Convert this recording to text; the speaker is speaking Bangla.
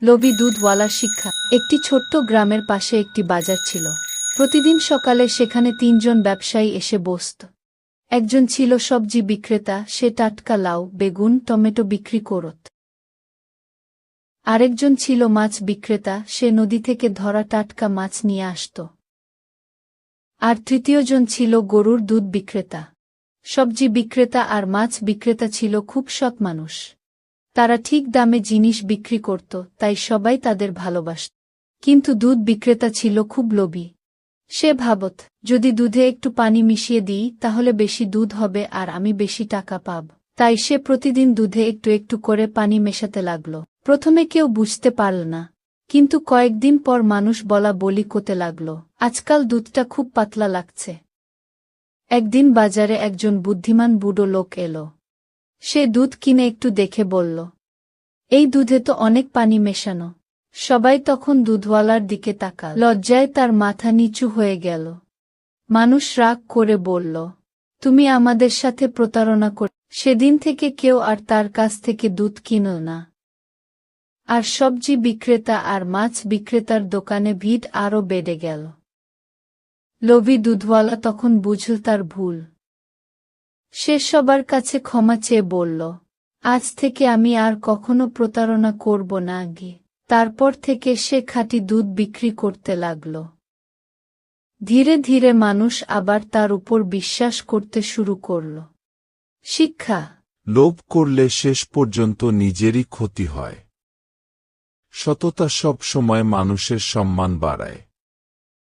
লোভী দুধওয়ালার শিক্ষা। একটি ছোট্ট গ্রামের পাশে একটি বাজার ছিল। প্রতিদিন সকালে সেখানে তিনজন ব্যবসায়ী এসে বসত। একজন ছিল সবজি বিক্রেতা, সে টাটকা লাউ, বেগুন, টমেটো বিক্রি করত। আরেকজন ছিল মাছ বিক্রেতা, সে নদী থেকে ধরা টাটকা মাছ নিয়ে আসত। আর তৃতীয়জন ছিল গরুর দুধ বিক্রেতা। সবজি বিক্রেতা আর মাছ বিক্রেতা ছিল খুব সৎ মানুষ। তারা ঠিক দামে জিনিস বিক্রি করত, তাই সবাই তাদের ভালোবাসত। কিন্তু দুধ বিক্রেতা ছিল খুব লোভী। সে ভাবত, যদি দুধে একটু পানি মিশিয়ে দিই তাহলে বেশি দুধ হবে আর আমি বেশি টাকা পাব। তাই সে প্রতিদিন দুধে একটু একটু করে পানি মেশাতে লাগল। প্রথমে কেউ বুঝতে পারল না, কিন্তু কয়েকদিন পর মানুষ বলা বলি করতে লাগল, আজকাল দুধটা খুব পাতলা লাগছে। একদিন বাজারে একজন বুদ্ধিমান বুড়ো লোক এলো। সে দুধ কিনে একটু দেখে বলল, এই দুধে তো অনেক পানি মেশানো। সবাই তখন দুধওয়ালার দিকে তাকাল। লজ্জায় তার মাথা নিচু হয়ে গেল। মানুষ রাগ করে বলল, তুমি আমাদের সাথে প্রতারণা কর। সেদিন থেকে কেউ আর তার কাছ থেকে দুধ কিনল না। আর সবজি বিক্রেতা আর মাছ বিক্রেতার দোকানে ভিড় আরও বেড়ে গেল। লোভী দুধওয়ালা তখন বুঝল তার ভুল। সে সবার কাছে ক্ষমা চেয়ে বলল, আজ থেকে আমি আর কখনো প্রতারণা করব না গিয়ে। তারপর থেকে সে খাঁটি দুধ বিক্রি করতে লাগল। ধীরে ধীরে মানুষ আবার তার উপর বিশ্বাস করতে শুরু করল। শিক্ষা: লোভ করলে শেষ পর্যন্ত নিজেরই ক্ষতি হয়। সততা সব সময় মানুষের সম্মান বাড়ায়।